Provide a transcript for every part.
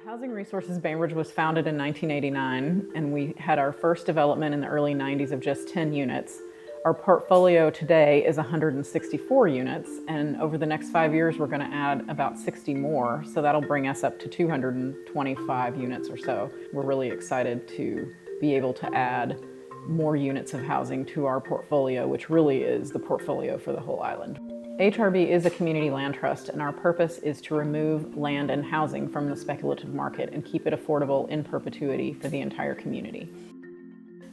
Housing Resources Bainbridge was founded in 1989, and we had our first development in the early 90s of just 10 units. Our portfolio today is 164 units, and over the next 5 years, we're going to add about 60 more, so that'll bring us up to 225 units or so. We're really excited to be able to add more units of housing to our portfolio, which really is the portfolio for the whole island. HRB is a community land trust, and our purpose is to remove land and housing from the speculative market and keep it affordable in perpetuity for the entire community.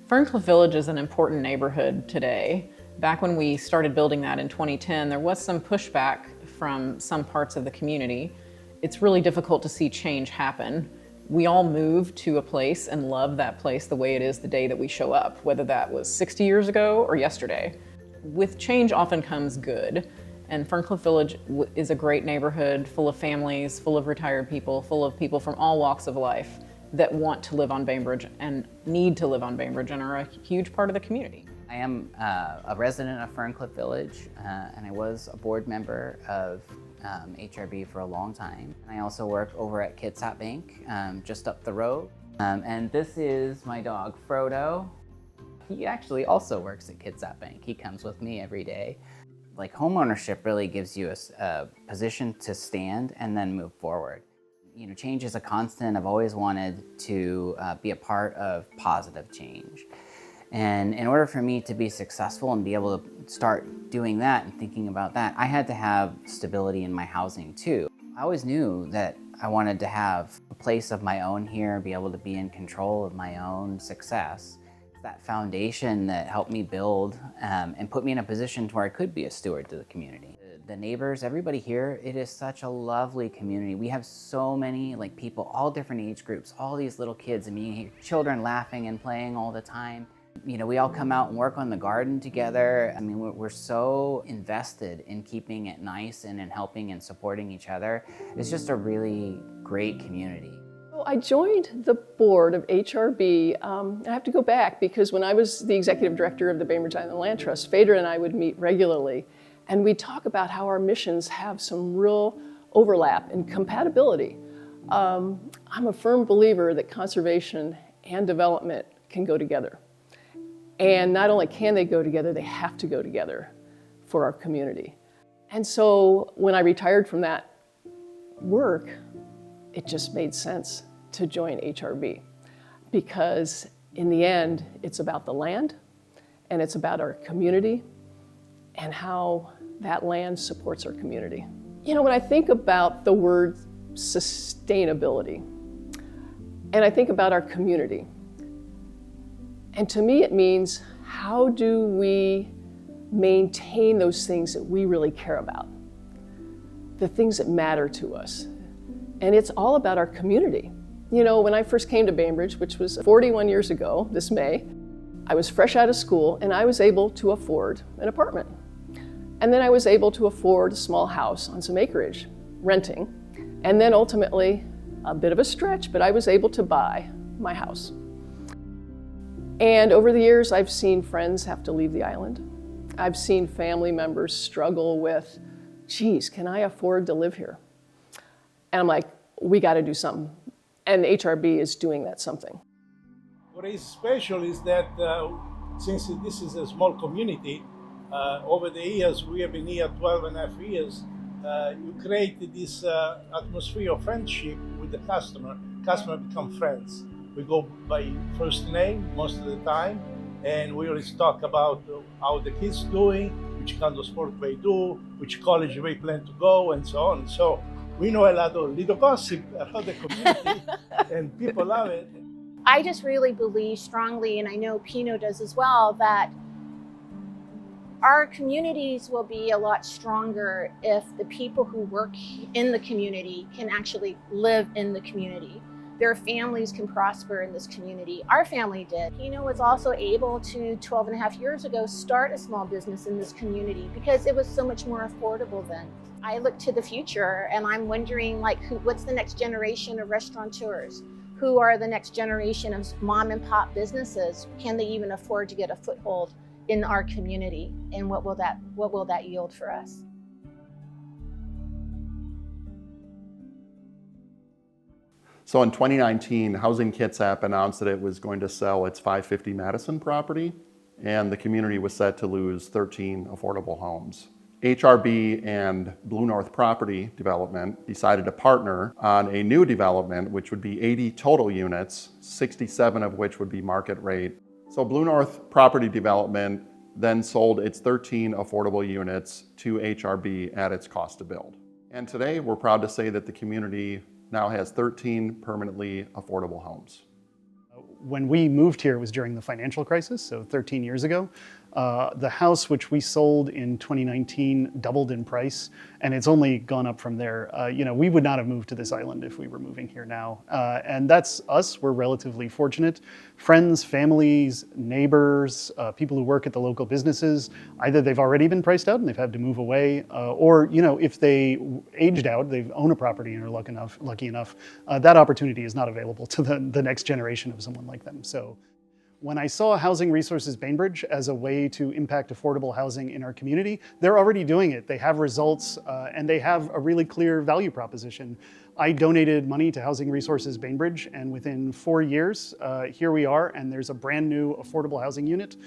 Ferncliff Village is an important neighborhood today. Back when we started building that in 2010, there was some pushback from some parts of the community. It's really difficult to see change happen. We all move to a place and love that place the way it is the day that we show up, whether that was 60 years ago or yesterday. With change often comes good. And Ferncliff Village is a great neighborhood full of families, full of retired people, full of people from all walks of life that want to live on Bainbridge and need to live on Bainbridge and are a huge part of the community. I am a resident of Ferncliff Village, and I was a board member of HRB for a long time. And I also work over at Kitsap Bank, just up the road. And this is my dog, Frodo. He actually also works at Kitsap Bank. He comes with me every day. Like, homeownership really gives you a position to stand and then move forward. You know, change is a constant. I've always wanted to be a part of positive change. And in order for me to be successful and be able to start doing that and thinking about that, I had to have stability in my housing too. I always knew that I wanted to have a place of my own here, be able to be in control of my own success. That foundation that helped me build and put me in a position to where I could be a steward to the community. The neighbors, everybody here, it is such a lovely community. We have so many people, all different age groups, all these little kids. I mean, you hear children laughing and playing all the time. You know, we all come out and work on the garden together. I mean, we're so invested in keeping it nice and in helping and supporting each other. It's just a really great community. I joined the board of HRB. I have to go back because when I was the executive director of the Bainbridge Island Land Trust, Phaedra and I would meet regularly, and we'd talk about how our missions have some real overlap and compatibility. I'm a firm believer that conservation and development can go together. And not only can they go together, they have to go together for our community. And so when I retired from that work, it just made sense to join HRB because in the end, it's about the land and it's about our community and how that land supports our community. You know, when I think about the word sustainability and I think about our community, and to me it means how do we maintain those things that we really care about, the things that matter to us. And it's all about our community. You know, when I first came to Bainbridge, which was 41 years ago this May, I was fresh out of school and I was able to afford an apartment. And then I was able to afford a small house on some acreage, renting. And then ultimately, a bit of a stretch, but I was able to buy my house. And over the years, I've seen friends have to leave the island. I've seen family members struggle with, geez, can I afford to live here? And I'm like, we got to do something. And HRB is doing that something. What is special is that since this is a small community, over the years, we have been here 12 and a half years, you create this atmosphere of friendship with the customer. Customer become friends. We go by first name most of the time, and we always talk about how the kids doing, which kind of sport they do, which college they plan to go, and so on. So we know a lot of little gossip about the community, and people love it. I just really believe strongly, and I know Pino does as well, that our communities will be a lot stronger if the people who work in the community can actually live in the community. Their families can prosper in this community. Our family did. Pino was also able to, 12 and a half years ago, start a small business in this community because it was so much more affordable then. I look to the future and I'm wondering what's the next generation of restaurateurs? Who are the next generation of mom and pop businesses? Can they even afford to get a foothold in our community? And what will that yield for us? So in 2019, Housing Kitsap announced that it was going to sell its 550 Madison property, and the community was set to lose 13 affordable homes. HRB and Blue North Property Development decided to partner on a new development, which would be 80 total units, 67 of which would be market rate. So Blue North Property Development then sold its 13 affordable units to HRB at its cost to build. And today, we're proud to say that the community now has 13 permanently affordable homes. When we moved here, it was during the financial crisis, so 13 years ago. The house which we sold in 2019 doubled in price, and it's only gone up from there. We would not have moved to this island if we were moving here now. And that's us. We're relatively fortunate. Friends, families, neighbors, people who work at the local businesses, either they've already been priced out and they've had to move away, or if they aged out, they own a property and are lucky enough, that opportunity is not available to the next generation of someone like them. So when I saw Housing Resources Bainbridge as a way to impact affordable housing in our community, they're already doing it. They have results and they have a really clear value proposition. I donated money to Housing Resources Bainbridge, and within 4 years, here we are, and there's a brand new affordable housing unit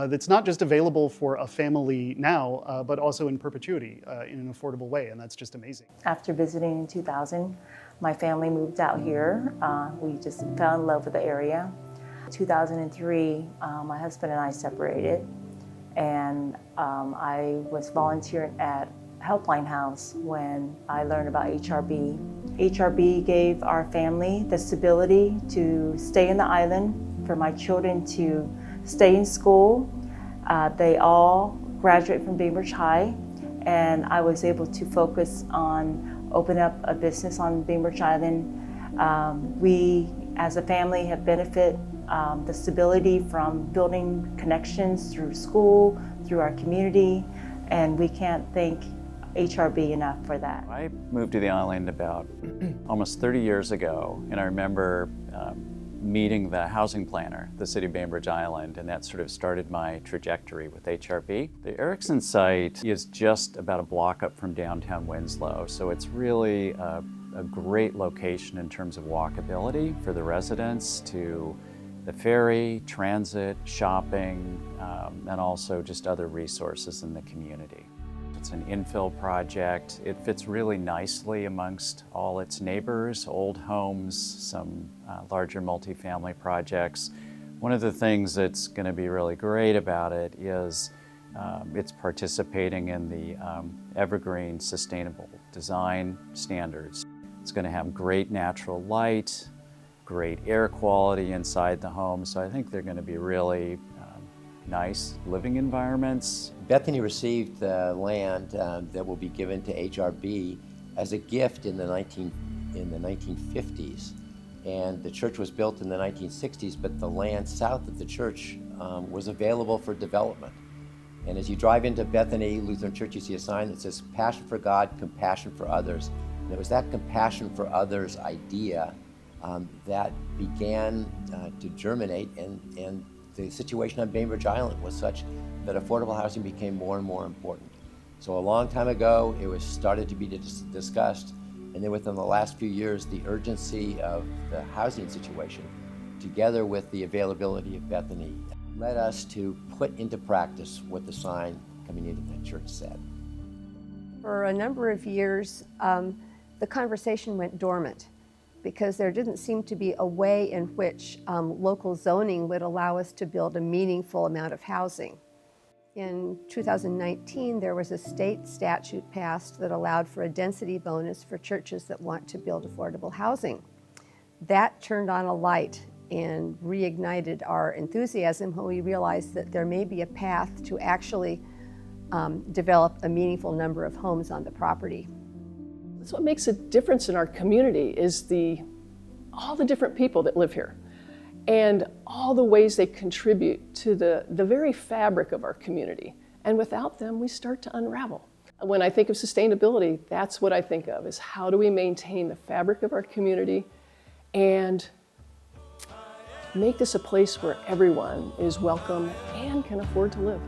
that's not just available for a family now, but also in perpetuity in an affordable way, and that's just amazing. After visiting in 2000, my family moved out here. We just fell in love with the area. 2003, my husband and I separated, and I was volunteering at Helpline House when I learned about HRB. HRB gave our family the stability to stay in the island, for my children to stay in school. They all graduate from Bainbridge High, and I was able to focus on opening up a business on Bainbridge Island. We, as a family, have benefited the stability from building connections through school, through our community, and we can't thank HRB enough for that. I moved to the island about almost 30 years ago, and I remember meeting the housing planner, the city of Bainbridge Island, and that sort of started my trajectory with HRB. The Erickson site is just about a block up from downtown Winslow, so it's really a great location in terms of walkability for the residents to the ferry, transit, shopping, and also just other resources in the community. It's an infill project. It fits really nicely amongst all its neighbors, old homes, some larger multifamily projects. One of the things that's going to be really great about it is it's participating in the Evergreen Sustainable Design Standards. It's going to have great natural light, great air quality inside the home, so I think they're going to be really nice living environments. Bethany received the land that will be given to HRB as a gift in the 1950s, and the church was built in the 1960s, but the land south of the church was available for development. And as you drive into Bethany Lutheran Church, you see a sign that says "Passion for God, Compassion for Others." And it was that compassion for others idea that began to germinate, and the situation on Bainbridge Island was such that affordable housing became more and more important. So a long time ago, it was started to be discussed, and then within the last few years, the urgency of the housing situation, together with the availability of Bethany, led us to put into practice what the sign coming into the church said. For a number of years, the conversation went dormant, because there didn't seem to be a way in which local zoning would allow us to build a meaningful amount of housing. In 2019, there was a state statute passed that allowed for a density bonus for churches that want to build affordable housing. That turned on a light and reignited our enthusiasm when we realized that there may be a path to actually develop a meaningful number of homes on the property. That's what makes a difference in our community is all the different people that live here and all the ways they contribute to the very fabric of our community. And without them, we start to unravel. When I think of sustainability, that's what I think of, is how do we maintain the fabric of our community and make this a place where everyone is welcome and can afford to live.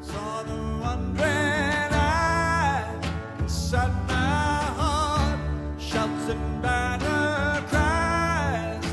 Shouts and banner cries.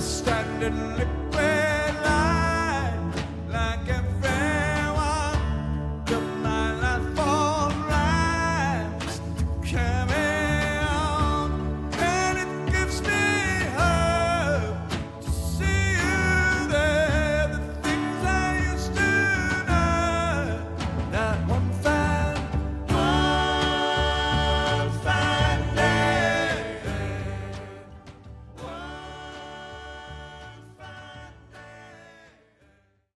standing